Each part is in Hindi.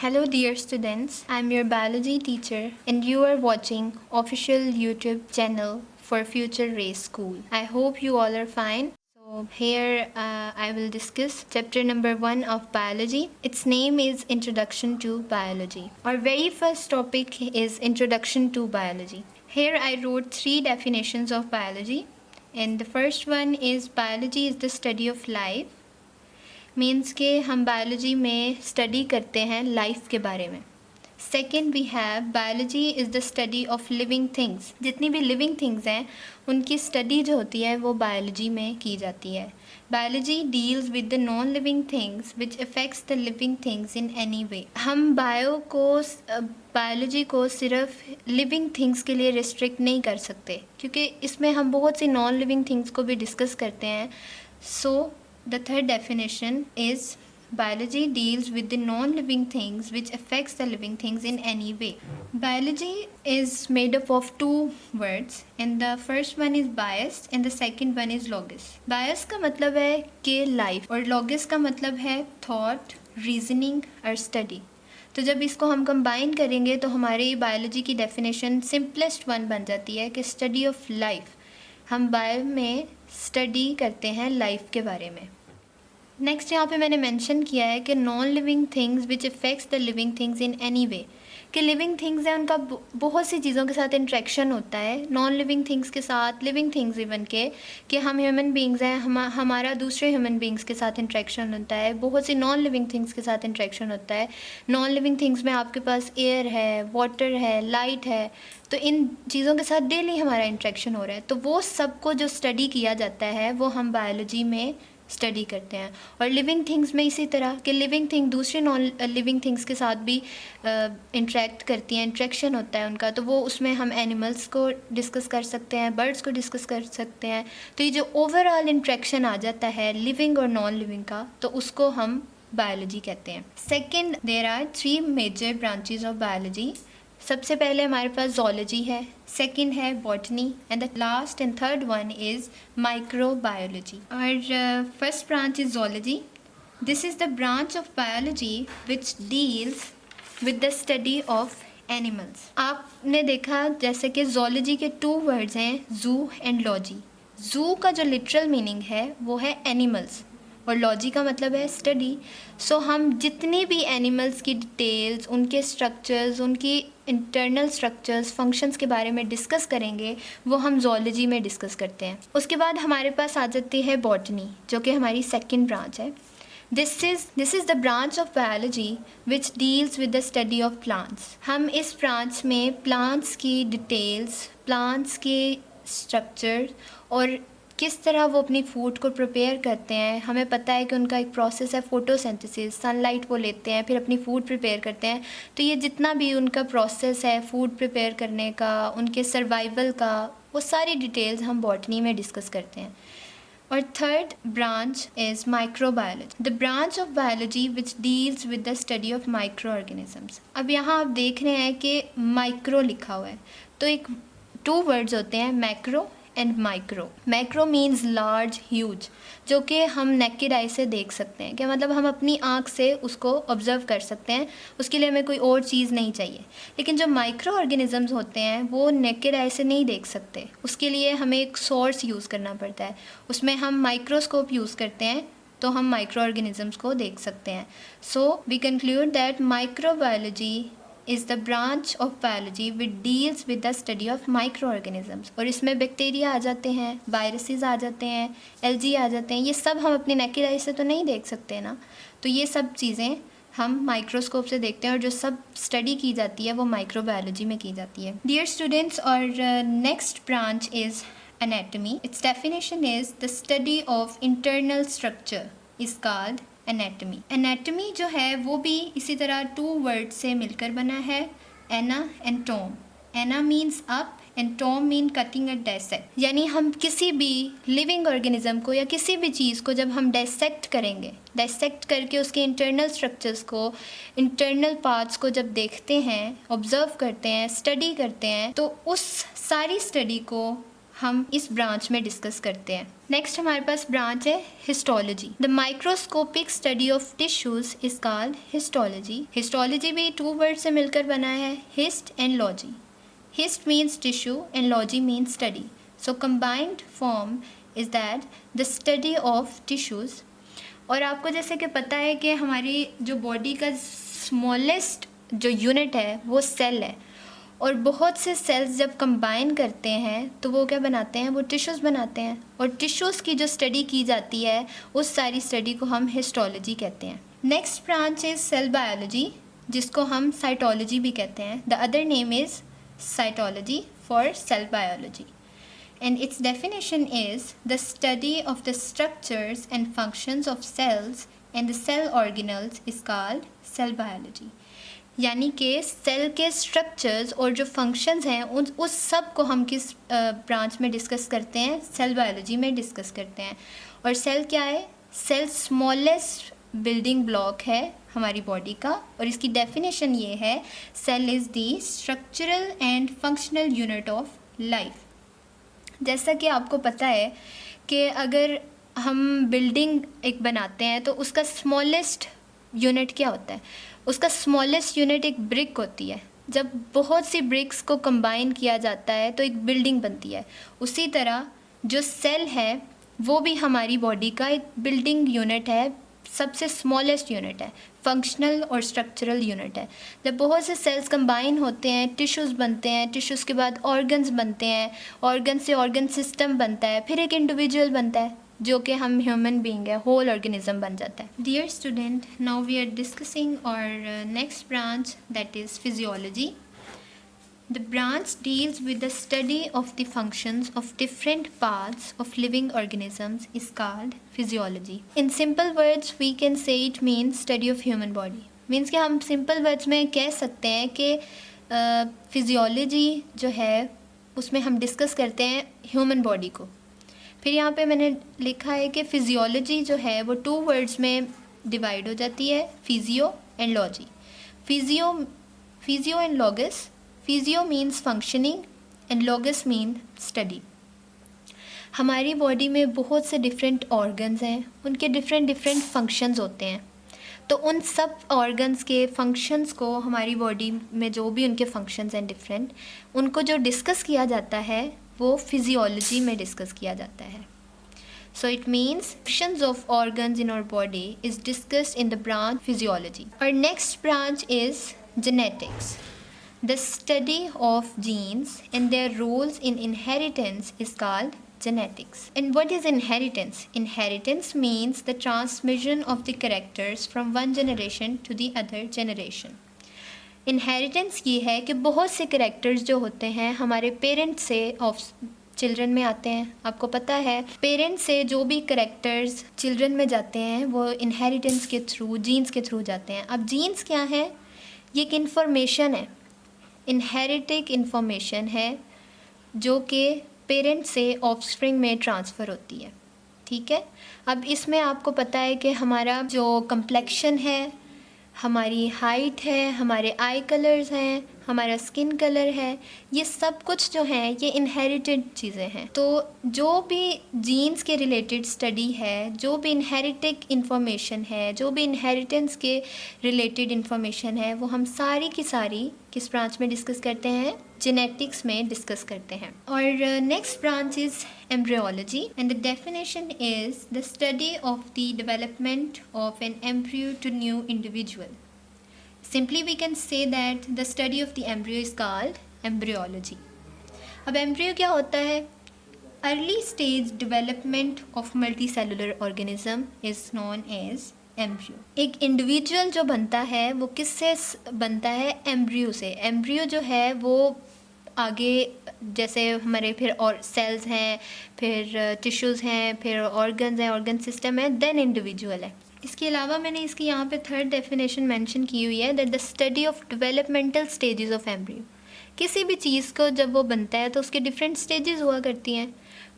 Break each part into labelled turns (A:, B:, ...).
A: Hello dear students, I'm your biology teacher and you are watching official YouTube channel for Future Race School. I hope you all are fine. So here I will discuss chapter number 1 of biology. Its name is Introduction to Biology. Our very first topic is Introduction to Biology. Here I wrote 3 definitions of biology, and the first one is biology is the study of life. Means के हम बायोलॉजी में स्टडी करते हैं लाइफ के बारे में. Second we have biology is the study of living things. जितनी भी लिविंग थिंग्स हैं उनकी स्टडी जो होती है वो बायोलॉजी में की जाती है. Biology deals with the non living things which affects the living things in any way. हम बायोलॉजी को सिर्फ लिविंग थिंग्स के लिए रिस्ट्रिक्ट नहीं कर सकते, क्योंकि इसमें हम बहुत सी नॉन लिविंग थिंग्स को भी डिस्कस करते हैं. सो the third definition is biology deals with the non-living things which affects the living things in any way. Biology is made up of two words and the first one is bias and the second one is logos. Bias का मतलब है कि life और logos का मतलब है thought, reasoning और study. तो जब इसको हम कंबाइन करेंगे तो हमारी बायोलॉजी की डेफिनेशन सिंपलेस्ट वन बन जाती है कि स्टडी ऑफ लाइफ. हम बायो में स्टडी करते हैं लाइफ के बारे में. नेक्स्ट यहाँ पे मैंने मेंशन किया है कि non living things which affects the living things in any way. कि लिविंग थिंग्स हैं उनका बहुत सी चीज़ों के साथ इंट्रैक्शन होता है, नॉन लिविंग थिंग्स के साथ, लिविंग थिंग्स इवन के, कि हम ह्यूमन बींग्स हैं, हमारा दूसरे ह्यूमन बींग्स के साथ इंट्रैक्शन होता है, बहुत सी नॉन लिविंग थिंग्स के साथ इंट्रैक्शन होता है. नॉन लिविंग थिंग्स में आपके पास एयर है, वाटर है, लाइट है, तो इन चीज़ों के साथ डेली हमारा इंट्रैक्शन हो रहा है. तो वो सब को जो स्टडी किया जाता है वो हम बायोलॉजी में स्टडी करते हैं. और लिविंग थिंग्स में इसी तरह कि लिविंग थिंग दूसरे नॉन लिविंग थिंग्स के साथ भी इंटरेक्ट करती हैं, इंट्रैक्शन होता है उनका, तो वो उसमें हम एनिमल्स को डिस्कस कर सकते हैं, बर्ड्स को डिस्कस कर सकते हैं. तो ये जो ओवरऑल इंट्रैक्शन आ जाता है लिविंग और नॉन लिविंग का, तो उसको हम बायोलॉजी कहते हैं. Second, there are 3 major branches of biology. सबसे पहले हमारे पास zoology है, सेकंड है botany and the last and third one is microbiology. और first branch is zoology. This is the branch of biology which deals with the study of animals. आपने देखा जैसे कि zoology के 2 वर्ड्स हैं, zoo एंड लॉजी. zoo का जो लिटरल मीनिंग है वो है एनिमल्स और लॉजी का मतलब है स्टडी. सो हम जितनी भी एनिमल्स की डिटेल्स, उनके स्ट्रक्चर्स, उनकी इंटरनल स्ट्रक्चर्स, फंक्शंस के बारे में डिस्कस करेंगे वो हम जोलॉजी में डिस्कस करते हैं. उसके बाद हमारे पास आ जाती है बॉटनी, जो कि हमारी सेकंड ब्रांच है. This is the branch of biology which deals with the study of plants. हम इस ब्रांच में प्लांट्स की डिटेल्स, प्लांट्स के स्ट्रक्चर और किस तरह वो अपनी फूड को प्रिपेयर करते हैं. हमें पता है कि उनका एक प्रोसेस है फोटोसिंथेसिस, सनलाइट वो लेते हैं फिर अपनी फूड प्रिपेयर करते हैं. तो ये जितना भी उनका प्रोसेस है फूड प्रिपेयर करने का, उनके सर्वाइवल का, वो सारी डिटेल्स हम बॉटनी में डिस्कस करते हैं. और third branch is microbiology, the branch of biology which deals with the study of micro organisms. अब यहाँ आप देख रहे हैं कि माइक्रो लिखा हुआ है, तो एक 2 वर्ड्स होते हैं, macro and micro. Macro means large, huge, जो कि हम नेकेड आई से देख सकते हैं. क्या मतलब हम अपनी आँख से उसको ऑब्जर्व कर सकते हैं, उसके लिए हमें कोई और चीज़ नहीं चाहिए. लेकिन जो माइक्रो ऑर्गेनिजम्स होते हैं वो नेकेड आई से नहीं देख सकते, उसके लिए हमें एक सोर्स यूज़ करना पड़ता है. उसमें हम माइक्रोस्कोप यूज़ करते हैं तो हम माइक्रो ऑर्गेनिजम्स को देख सकते हैं. So we conclude that microbiology is the branch of biology which deals with the study of microorganisms. और इसमें बैक्टीरिया आ जाते हैं, वायरसेस आ जाते हैं, एल्गी आ जाते हैं. ये सब हम अपने नेकेड आई से तो नहीं देख सकते ना, तो ये सब चीज़ें हम माइक्रोस्कोप से देखते हैं और जो सब स्टडी की जाती है वो माइक्रोबायोलॉजी में की जाती है. डियर स्टूडेंट्स, और next branch is anatomy. Its definition is the study of internal structure is called anatomy. Anatomy जो है वो भी इसी तरह 2 वर्ड से मिलकर बना है, ana and tom. Ana means up and tom mean cutting and dissect. यानी हम किसी भी लिविंग ऑर्गेनिज्म को या किसी भी चीज़ को जब हम डायसेक्ट करेंगे, डायसेक्ट करके उसके इंटरनल स्ट्रक्चर्स को, इंटरनल पार्ट्स को जब देखते हैं, ऑब्जर्व करते हैं, स्टडी करते हैं, तो उस सारी स्टडी को हम इस ब्रांच में डिस्कस करते हैं। नेक्स्ट हमारे पास ब्रांच है histology. The microscopic study of tissues is called histology. Histology भी 2 वर्ड से मिलकर बना है, hist and logy. Hist means tissue and logy means study. So combined form is that the study of tissues. और आपको जैसे कि पता है कि हमारी जो बॉडी का स्मॉलेस्ट जो यूनिट है वो सेल है, और बहुत से सेल्स जब कंबाइन करते हैं तो वो क्या बनाते हैं, वो टिश्यूज़ बनाते हैं, और टिश्यूज़ की जो स्टडी की जाती है उस सारी स्टडी को हम हिस्टोलॉजी कहते हैं। Next branch is cell biology, जिसको हम साइटोलॉजी भी कहते हैं। The other name is cytology for cell biology, and its definition is the study of the structures and functions of cells and the cell organelles is called cell biology। यानी कि सेल के स्ट्रक्चर्स और जो फंक्शंस हैं उस सब को हम किस ब्रांच में डिस्कस करते हैं, सेल बायोलॉजी में डिस्कस करते हैं। और सेल क्या है, सेल स्मॉलेस्ट बिल्डिंग ब्लॉक है हमारी बॉडी का, और इसकी डेफिनेशन ये है, cell is the structural and functional unit of life. जैसा कि आपको पता है कि अगर हम बिल्डिंग एक बनाते हैं तो उसका स्मॉलेस्ट यूनिट क्या होता है, उसका स्मॉलेस्ट यूनिट एक ब्रिक होती है। जब बहुत सी ब्रिक्स को कंबाइन किया जाता है तो एक बिल्डिंग बनती है। उसी तरह जो सेल है वो भी हमारी बॉडी का एक बिल्डिंग यूनिट है, सबसे स्मॉलेस्ट यूनिट है, फंक्शनल और स्ट्रक्चरल यूनिट है। जब बहुत से सेल्स कंबाइन होते हैं, टिश्यूज़ बनते हैं, टिश्यूज़ के बाद ऑर्गन्स बनते हैं, ऑर्गन से ऑर्गन सिस्टम बनता है, फिर एक इंडिविजुअल बनता है जो कि हम ह्यूमन बीइंग है, होल ऑर्गेनिज्म बन जाता है। Dear student, now we are discussing और next branch, that is physiology. The branch deals with the study of the functions of different parts of living organisms is called physiology. In simple words, we can say it means study of human body. Means कि हम simple words में कह सकते हैं कि फिजियोलॉजी जो है उसमें हम डिस्कस करते हैं ह्यूमन बॉडी को। फिर यहाँ पे मैंने लिखा है कि फिजियोलॉजी जो है वो 2 वर्ड्स में डिवाइड हो जाती है, physio and logy. Physio and logos. Physio means functioning and logos mean study. हमारी बॉडी में बहुत से डिफरेंट ऑर्गन्स हैं, उनके डिफरेंट फंक्शंस होते हैं। तो उन सब ऑर्गन्स के फंक्शंस को हमारी बॉडी में जो भी उनके फंक्शंस हैं डिफरेंट, उनको जो डिस्कस किया जाता है वो फिजियोलॉजी में डिस्कस किया जाता है। So it means functions of organs in our body is discussed in the branch physiology. Our next branch is genetics. The study of genes and their roles in inheritance is called genetics. And what is inheritance? Inheritance means the transmission of the characters from one generation to the other generation. Inheritance ये है कि बहुत से characters जो होते हैं हमारे पेरेंट्स से चिल्ड्रन में आते हैं। आपको पता है पेरेंट्स से जो भी कैरेक्टर्स चिल्ड्रन में जाते हैं वो इनहेरिटेंस के थ्रू, जीन्स के थ्रू जाते हैं। अब जीन्स क्या है? ये एक इन्फॉर्मेशन है, इनहेरिटिक इन्फॉर्मेशन है जो कि पेरेंट्स से ऑफस्प्रिंग में ट्रांसफ़र होती है। ठीक है, अब इसमें आपको पता है कि हमारा जो कंप्लेक्शन है, हमारी हाइट है, हमारे आई कलर्स हैं, हमारा स्किन कलर है, ये सब कुछ जो है ये इनहेरिटेड चीज़ें हैं। तो जो भी जीन्स के रिलेटेड स्टडी है, जो भी इनहेरिटिक इन्फॉर्मेशन है, जो भी इनहेरिटेंस के रिलेटेड इन्फॉर्मेशन है, वो हम सारी की सारी किस ब्रांच में डिस्कस करते हैं? जेनेटिक्स में डिस्कस करते हैं। और next branch is embryology and the definition is the study of the development of an embryo to new individual. Simply we can say that the study of the embryo is called embryology. अब embryo क्या होता है? Early stage development of multicellular organism is known as embryo. एक individual जो बनता है वो किससे बनता है? embryo से। embryo जो है वो आगे जैसे हमारे फिर और सेल्स हैं, फिर टिश्यूज़ हैं, फिर ऑर्गन्स हैं, ऑर्गन सिस्टम है, देन इंडिविजुअल है। इसके अलावा मैंने इसकी यहाँ पे 3rd डेफिनेशन मेंशन की हुई है, that the study of developmental stages of embryo. किसी भी चीज़ को जब वो बनता है तो उसके डिफरेंट स्टेजेस हुआ करती हैं।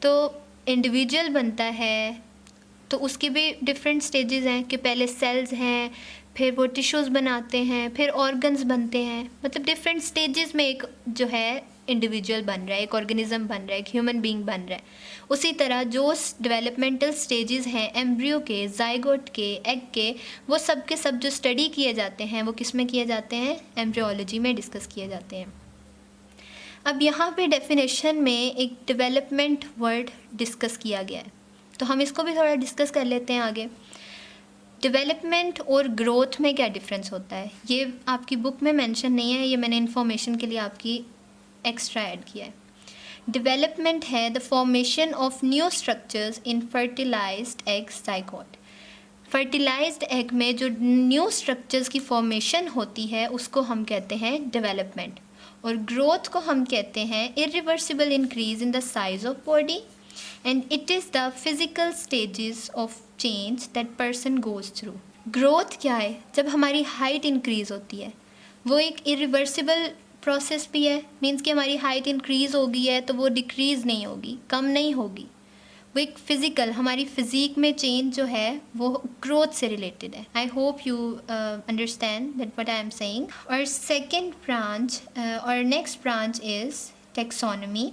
A: तो इंडिविजुअल बनता है तो उसके भी डिफरेंट स्टेजेस हैं कि पहले सेल्स हैं, फिर वो टिश्यूज़ बनाते हैं, फिर ऑर्गन्स बनते हैं। मतलब डिफरेंट स्टेजेस में एक जो है इंडिविजुअल बन रहा है, एक ऑर्गेनिज्म बन रहा है, एक ह्यूमन बीइंग बन रहा है, उसी तरह जो डेवलपमेंटल स्टेजेस हैं एम्ब्रियो के, जाइगोट के, एग के, वो सब के सब जो स्टडी किए जाते हैं वो किस में किए जाते हैं? एम्ब्रियोलॉजी में डिस्कस किए जाते हैं। अब यहाँ पे डेफिनेशन में एक डेवलपमेंट वर्ड डिस्कस किया गया है, तो हम इसको भी थोड़ा डिस्कस कर लेते हैं आगे। डेवलपमेंट और ग्रोथ में क्या डिफरेंस होता है, ये आपकी बुक में मेंशन नहीं है, ये मैंने इन्फॉर्मेशन के लिए आपकी एक्स्ट्रा ऐड किया है। डेवलपमेंट है the formation of new structures in fertilised egg zygote. Fertilised egg में जो न्यू स्ट्रक्चर्स की फॉर्मेशन होती है उसको हम कहते हैं डेवलपमेंट, और ग्रोथ को हम कहते हैं irreversible increase in the size of body, and it is the physical stages of change that person goes through. Growth क्या है? जब हमारी हाइट इंक्रीज़ होती है, वो एक इरिवर्सिबल प्रोसेस भी है, मीन्स कि हमारी हाइट इंक्रीज़ हो गई है तो वो डिक्रीज़ नहीं होगी, कम नहीं होगी, वो एक फ़िज़िकल हमारी फ़िज़ीक में चेंज जो है वो ग्रोथ से रिलेटेड है। I hope you understand that what I am saying. और सेकेंड ब्रांच और next branch is taxonomy.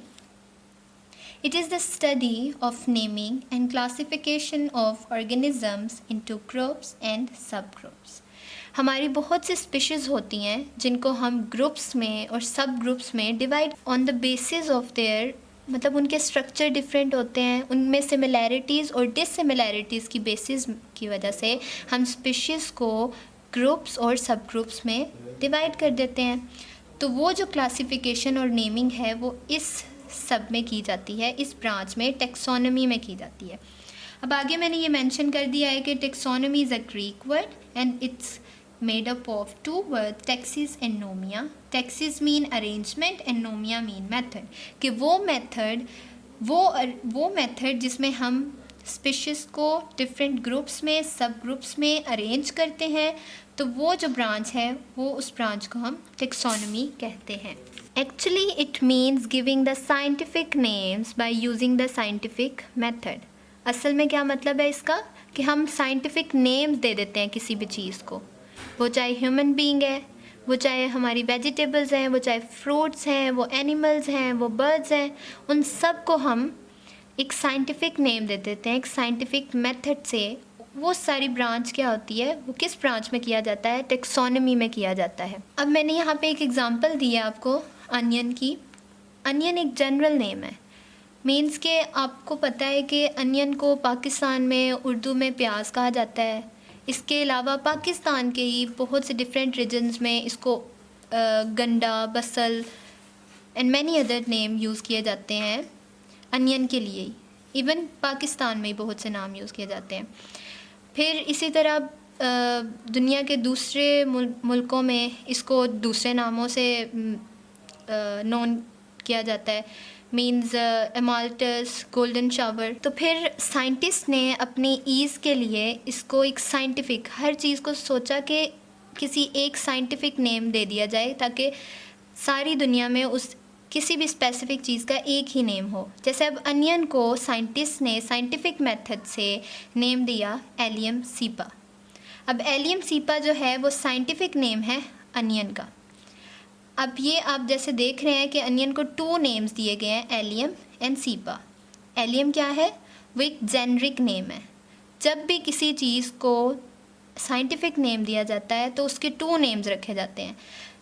A: It is the study of naming and classification of organisms into groups and subgroups. हमारी बहुत सी स्पीशीज़ होती हैं जिनको हम ग्रुप्स में और सब ग्रुप्स में divide on the basis of their, मतलब उनके स्ट्रक्चर डिफरेंट होते हैं, उनमें सिमिलैरिटीज़ और डिससिमिलैरिटीज़ की बेसिस की वजह से हम स्पीशीज़ को ग्रुप्स और सब ग्रुप्स में डिवाइड कर देते हैं। तो वो जो क्लासिफिकेशन और नेमिंग है वो इस सब में की जाती है, इस ब्रांच में टेक्सोनॉमी में की जाती है। अब आगे मैंने ये मेंशन कर दिया है कि taxonomy is a Greek word and it's made up of two words, taxis and nomia. Taxis mean arrangement and nomia mean method, कि वो मेथड जिसमें हम स्पीशीज़ को डिफरेंट ग्रुप्स में, सब ग्रुप्स में अरेंज करते हैं, तो वो जो ब्रांच है वो उस ब्रांच को हम टेक्सोनॉमी कहते हैं। Actually it means giving the scientific names by using the scientific method. असल में क्या मतलब है इसका, कि हम साइंटिफिक नेम्स दे देते हैं किसी भी चीज़ को, वो चाहे ह्यूमन बीइंग है, वो चाहे हमारी वेजिटेबल्स हैं, वो चाहे फ्रूट्स हैं, वो एनिमल्स हैं, वो बर्ड्स हैं, उन सब को हम एक साइंटिफिक नेम दे देते हैं, एक साइंटिफिक मेथड से। वो सारी ब्रांच क्या होती है, वो किस ब्रांच में किया जाता है? टेक्सोनॉमी में किया जाता है। अब मैंने यहाँ पे एक एग्जांपल दिया आपको अनियन की। अनियन एक जनरल नेम है, मीन्स के आपको पता है कि अनियन को पाकिस्तान में उर्दू में प्याज कहा जाता है। इसके अलावा पाकिस्तान के ही बहुत से डिफरेंट रीजन्स में इसको गंडा, बसल and many other name use किए जाते हैं अनियन के लिए ही। इवन पाकिस्तान में ही बहुत से नाम यूज़ किए जाते हैं। फिर इसी तरह दुनिया के दूसरे मुल्कों में इसको दूसरे नामों से नोन किया जाता है, मीन्स एमाल्टस, गोल्डन शावर। तो फिर साइंटिस्ट ने अपनी ईज़ के लिए इसको एक साइंटिफिक, हर चीज़ को सोचा कि किसी एक साइंटिफिक नेम दे दिया जाए ताकि सारी दुनिया में उस किसी भी स्पेसिफिक चीज़ का एक ही नेम हो। जैसे अब अनियन को साइंटिस्ट ने साइंटिफिक मेथड से नेम दिया एलियम सीपा। अब एलियम सीपा जो है वो साइंटिफिक नेम है अनियन का। अब ये आप जैसे देख रहे हैं कि अनियन को 2 नेम्स दिए गए हैं, एलियम एंड सीपा। एलियम क्या है? वो एक जेनरिक नेम है। जब भी किसी चीज़ को साइंटिफिक नेम दिया जाता है तो उसके 2 नेम्स रखे जाते हैं।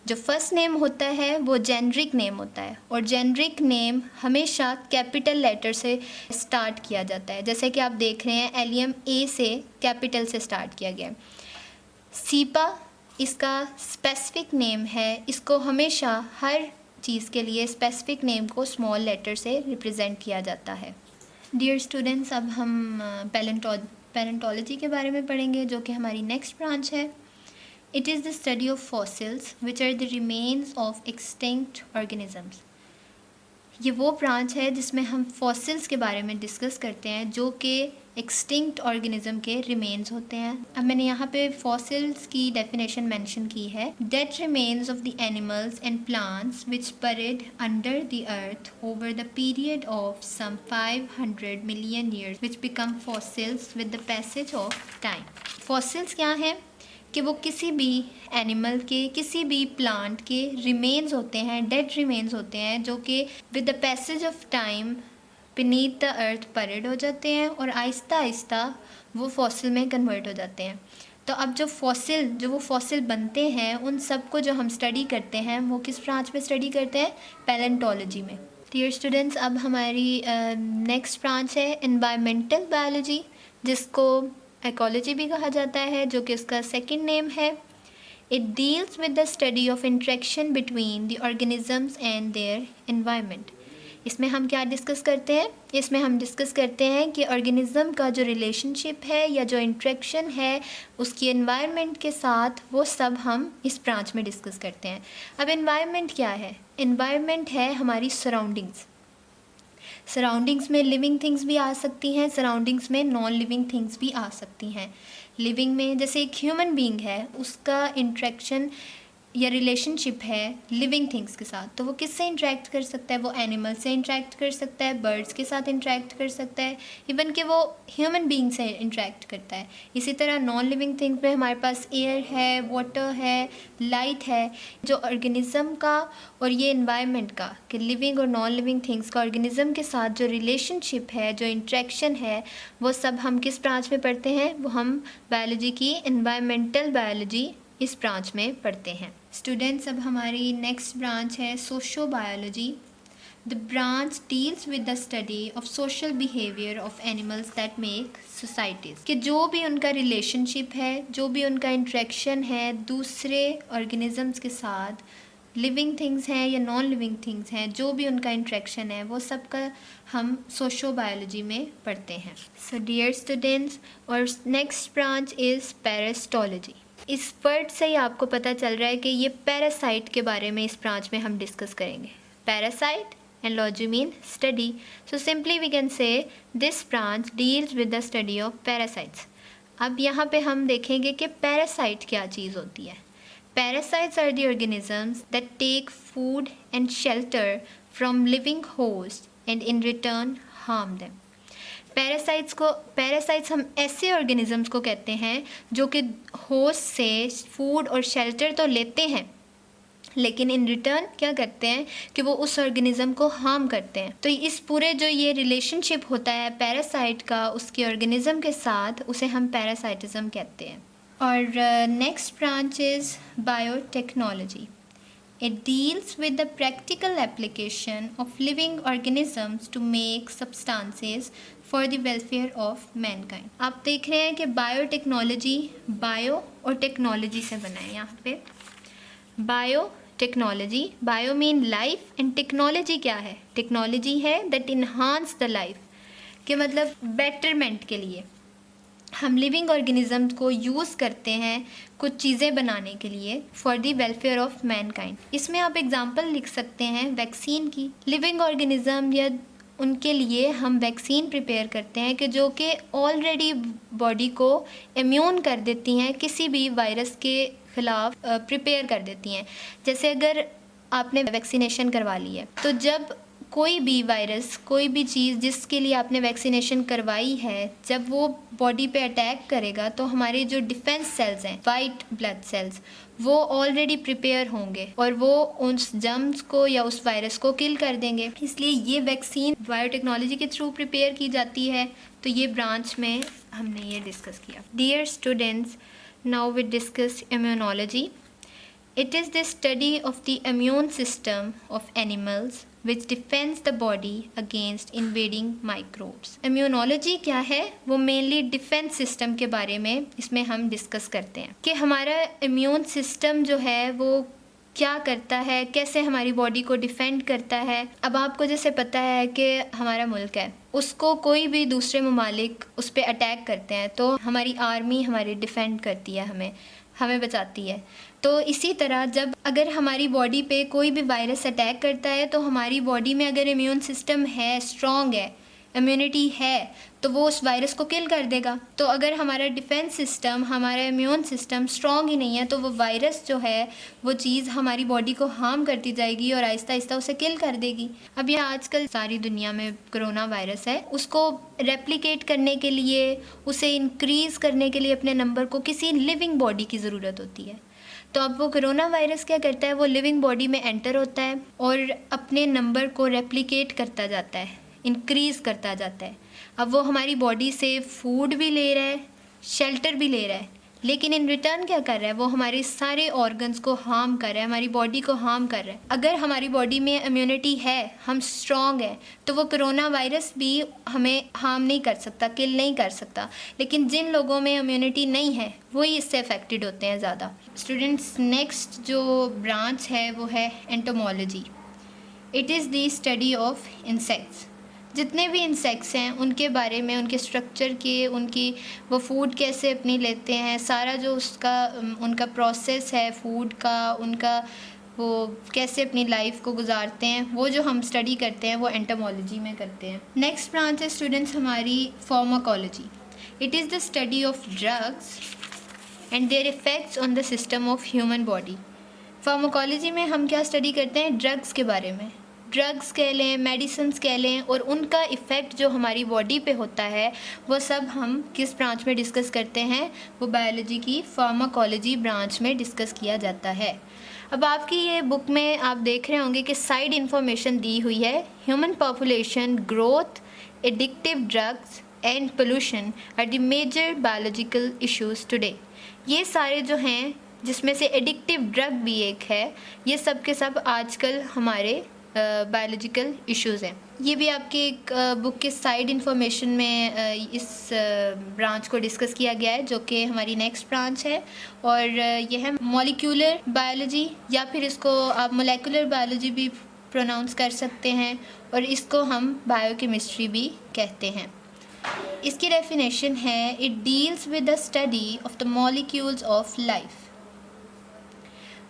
A: जो फर्स्ट नेम होता है वो जेनरिक नेम होता है, और जेनरिक नेम हमेशा कैपिटल लेटर से स्टार्ट किया जाता है। जैसे कि आप देख रहे हैं एलियम ए से कैपिटल से स्टार्ट किया गया। सीपा इसका स्पेसिफिक नेम है, इसको हमेशा हर चीज़ के लिए स्पेसिफिक नेम को स्मॉल लेटर से रिप्रेजेंट किया जाता है। डियर स्टूडेंट्स, अब हम पैलेंटोलॉजी के बारे में पढ़ेंगे जो कि हमारी नेक्स्ट ब्रांच है। It is the study of fossils which are the remains of extinct organisms. ये वो ब्रांच है जिसमें हम फॉसिल्स के बारे में डिस्कस करते हैं जो कि एक्सटिंक्ट ऑर्गेनिज्म के रिमेन्स होते हैं। अब मैंने यहाँ पे फॉसिल्स की डेफिनेशन मेंशन की है। Dead remains of the animals and plants which बuried under the earth over the period of some 500 million years which become fossils with the passage of time. Fossils क्या हैं? कि वो किसी भी एनिमल के, किसी भी प्लांट के रिमेन्स होते हैं, डेड रिमेन्स होते हैं, जो कि with the passage of time beneath the earth buried हो जाते हैं और आहिस्ता आहिस्ता वो फॉसिल में कन्वर्ट हो जाते हैं। तो अब जो वो फॉसिल बनते हैं, उन सब को जो हम स्टडी करते हैं, वो किस ब्रांच में स्टडी करते हैं? पैलेंटोलॉजी में। डियर स्टूडेंट्स, अब हमारी नेक्स्ट ब्रांच है एनवायरमेंटल बायोलॉजी, जिसको इकोलॉजी भी कहा जाता है, जो कि उसका सेकंड नेम है। It deals with the study of interaction between the organisms and their environment. इसमें हम क्या डिस्कस करते हैं? इसमें हम डिस्कस करते हैं कि ऑर्गेनिज़म का जो रिलेशनशिप है या जो इंटरेक्शन है उसकी एनवायरनमेंट के साथ, वो सब हम इस ब्रांच में डिस्कस करते हैं। अब एनवायरनमेंट क्या है? एनवायरनमेंट है हमारी सराउंडिंग्स। सराउंडिंग्स में लिविंग थिंग्स भी आ सकती हैं, सराउंडिंग्स में नॉन लिविंग थिंग्स भी आ सकती हैं। लिविंग में जैसे एक ह्यूमन बीइंग है, उसका इंटरेक्शन या रिलेशनशिप है लिविंग थिंग्स के साथ, तो वो किससे इंटरेक्ट कर सकता है? वो एनिमल से इंटरेक्ट कर सकता है, बर्ड्स के साथ इंटरेक्ट कर सकता है, इवन कि वो ह्यूमन बीइंग से इंटरेक्ट करता है। इसी तरह नॉन लिविंग थिंग्स में हमारे पास एयर है, वाटर है, लाइट है। जो ऑर्गेनिज़म का और ये एनवायरनमेंट का, कि लिविंग और नॉन लिविंग थिंग्स का ऑर्गेनिज़म के साथ जो रिलेशनशिप है, जो इंटरेक्शन है, वो सब हम किस ब्रांच में पढ़ते हैं? वो हम बायोलॉजी की एनवायरमेंटल बायोलॉजी इस ब्रांच में पढ़ते हैं। स्टूडेंट्स, अब हमारी नेक्स्ट ब्रांच है socio biology. The branch deals with the study of social behaviour of animals that make societies, कि जो भी उनका रिलेशनशिप है, जो भी उनका इंटरेक्शन है दूसरे ऑर्गेनिजम्स के साथ, लिविंग थिंग्स हैं या नॉन लिविंग थिंग्स हैं, जो भी उनका इंटरेक्शन है, वो सब का हम सोशो बायोलॉजी में पढ़ते हैं। सो डियर स्टूडेंट्स, और नेक्स्ट ब्रांच इज़ पैरासिटोलॉजी। इस वर्ड से ही आपको पता चल रहा है कि ये पैरासाइट के बारे में इस ब्रांच में हम डिस्कस करेंगे। Parasite and logy mean study, so simply we can say this branch deals with the study of parasites. अब यहाँ पे हम देखेंगे कि पैरासाइट क्या चीज़ होती है। Parasites are the organisms that take food and shelter from living host and in return harm them. Parasites हम ऐसे ऑर्गेनिजम्स को कहते हैं जो कि होस्ट से फूड और शेल्टर तो लेते हैं, लेकिन इन रिटर्न क्या करते हैं कि वो उस ऑर्गेनिज़म को हार्म करते हैं। तो इस पूरे जो ये रिलेशनशिप होता है पैरासाइट का उसके ऑर्गेनिज़म के साथ, उसे हम पैरासाइटिज्म कहते हैं। और next branch is biotechnology. It deals with the practical application of living organisms to make substances for the welfare of mankind. आप देख रहे हैं कि बायोटेक्नोलॉजी बायो और टेक्नोलॉजी से बना है। यहाँ पे biotechnology, bio mean life and technology क्या है? टेक्नोलॉजी है दैट इन्हांस द लाइफ, के मतलब बेटरमेंट के लिए हम लिविंग ऑर्गेनिज़म्स को यूज़ करते हैं कुछ चीज़ें बनाने के लिए for the welfare of Mankind. इसमें आप एग्जांपल लिख सकते हैं वैक्सीन की। लिविंग ऑर्गेनिज़म या उनके लिए हम वैक्सीन प्रिपेयर करते हैं कि जो कि ऑलरेडी बॉडी को इम्यून कर देती हैं, किसी भी वायरस के ख़िलाफ़ प्रिपेयर कर देती हैं। जैसे अगर आपने वैक्सीनेशन करवा ली है, तो जब कोई भी वायरस, कोई भी चीज़ जिसके लिए आपने वैक्सीनेशन करवाई है, जब वो बॉडी पे अटैक करेगा तो हमारे जो डिफेंस सेल्स हैं, वाइट ब्लड सेल्स, वो ऑलरेडी प्रिपेयर होंगे और वो उस जर्म्स को या उस वायरस को किल कर देंगे। इसलिए ये वैक्सीन बायोटेक्नोलॉजी के थ्रू प्रिपेयर की जाती है। तो ये ब्रांच में हमने ये डिस्कस किया। Dear students, now we discuss immunology. It is the study of the immune system of animals which defends the body against invading microbes. Immunology क्या है? वो मेनली डिफेंस सिस्टम के बारे में इसमें हम डिस्कस करते हैं कि हमारा इम्यून सिस्टम जो है वो क्या करता है, कैसे हमारी बॉडी को डिफेंड करता है। अब आपको जैसे पता है कि हमारा मुल्क है, उसको कोई भी दूसरे ममालिक उस पर अटैक करते हैं तो हमारी आर्मी हमारी डिफेंड करती है, हमें बचाती है। तो इसी तरह जब अगर हमारी बॉडी पे कोई भी वायरस अटैक करता है तो हमारी बॉडी में अगर इम्यून सिस्टम है, स्ट्रॉन्ग है, इम्यूनिटी है तो वो उस वायरस को किल कर देगा। तो अगर हमारा डिफेंस सिस्टम, हमारा इम्यून सिस्टम स्ट्रॉन्ग ही नहीं है तो वो वायरस जो है वो चीज़ हमारी बॉडी को हार्म करती जाएगी और आहिस्ता आहिस्ता उसे किल कर देगी। अब यह आजकल सारी दुनिया में कोरोना वायरस है, उसको रेप्लिकेट करने के लिए, उसे इंक्रीज़ करने के लिए अपने नंबर को किसी लिविंग बॉडी की ज़रूरत होती है। तो अब वो कोरोना वायरस क्या करता है, वो लिविंग बॉडी में एंटर होता है और अपने नंबर को रेप्लिकेट करता जाता है, इंक्रीज़ करता जाता है। अब वो हमारी बॉडी से फूड भी ले रहा है, शेल्टर भी ले रहा है, लेकिन इन रिटर्न क्या कर रहा है, वो हमारे सारे ऑर्गन्स को हार्म कर रहा है, हमारी बॉडी को हार्म कर रहा है। अगर हमारी बॉडी में इम्यूनिटी है, हम स्ट्रॉन्ग हैं, तो वो कोरोना वायरस भी हमें हार्म नहीं कर सकता, किल नहीं कर सकता। लेकिन जिन लोगों में इम्यूनिटी नहीं है वही इससे अफेक्टेड होते हैं ज़्यादा। स्टूडेंट्स, नेक्स्ट जो ब्रांच है वो है entomology. It is the study of insects. जितने भी इंसेक्ट्स हैं उनके बारे में, उनके स्ट्रक्चर के, उनकी वो फूड कैसे अपनी लेते हैं, सारा जो उसका उनका प्रोसेस है फूड का, उनका वो कैसे अपनी लाइफ को गुजारते हैं, वो जो हम स्टडी करते हैं वो एंटोमोलॉजी में करते हैं। नेक्स्ट ब्रांच है स्टूडेंट्स हमारी pharmacology. It is the study of drugs and their effects on the system of human body. Pharmacology में हम क्या स्टडी करते हैं, ड्रग्स के बारे में। ड्रग्स कह लें, मेडिसिन्स कह लें, और उनका इफ़ेक्ट जो हमारी बॉडी पे होता है वो सब हम किस ब्रांच में डिस्कस करते हैं, वो बायोलॉजी की फार्माकोलॉजी ब्रांच में डिस्कस किया जाता है। अब आपकी ये बुक में आप देख रहे होंगे कि साइड इन्फॉर्मेशन दी हुई है। Human population growth, addictive drugs and pollution are the major biological issues today. ये सारे जो हैं, जिसमें से एडिक्टिव ड्रग भी एक है, ये सब के सब आजकल हमारे बायोलॉजिकल इश्यूज़ हैं। ये भी आपके एक बुक के साइड इन्फॉर्मेशन में इस ब्रांच को डिस्कस किया गया है, जो कि हमारी नेक्स्ट ब्रांच है, और यह है मॉलिक्यूलर बायोलॉजी, या फिर इसको आप मोलेकुलर बायोलॉजी भी प्रोनाउंस कर सकते हैं, और इसको हम बायोकेमिस्ट्री भी कहते हैं। इसकी डेफिनेशन है, it deals with the study of the molecules of life.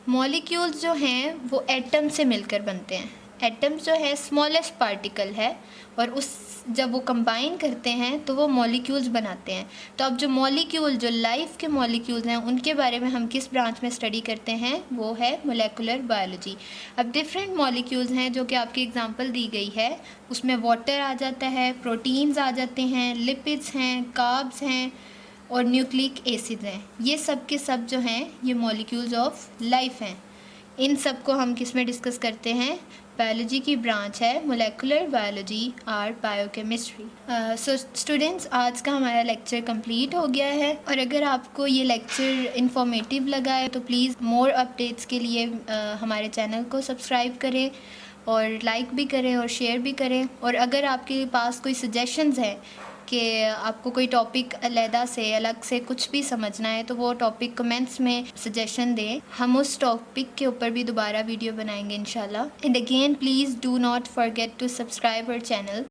A: Molecules जो हैं वो एटम से मिलकर बनते हैं। एटम्स जो है स्मॉलेस्ट पार्टिकल है, और उस जब वो कंबाइन करते हैं तो वो मॉलिक्यूल्स बनाते हैं। तो अब जो मॉलिक्यूल, जो लाइफ के मॉलिक्यूल्स हैं, उनके बारे में हम किस ब्रांच में स्टडी करते हैं, वो है मोलेकुलर बायोलॉजी। अब डिफरेंट मॉलिक्यूल्स हैं जो कि आपकी एग्जांपल दी गई है, उसमें वाटर आ जाता है, प्रोटीन्स आ जाते हैं, लिपिड्स हैं, कार्ब्स हैं और न्यूक्लिक एसिड हैं। ये सब के सब जो हैं ये मॉलिक्यूल्स ऑफ लाइफ हैं। इन सब को हम किस में डिस्कस करते हैं, बायोलॉजी की ब्रांच है मोलेकुलर बायोलॉजी और बायोकेमिस्ट्री। सो स्टूडेंट्स, आज का हमारा लेक्चर कंप्लीट हो गया है, और अगर आपको ये लेक्चर इन्फॉर्मेटिव लगा है तो प्लीज़ मोर अपडेट्स के लिए हमारे चैनल को सब्सक्राइब करें और लाइक भी करें और शेयर भी करें। और अगर आपके पास कोई सजेशंस हैं कि आपको कोई टॉपिक अलग से कुछ भी समझना है, तो वो टॉपिक कमेंट्स में सजेशन दें, हम उस टॉपिक के ऊपर भी दोबारा वीडियो बनाएंगे इंशाल्लाह। And again please do not forget to subscribe our channel.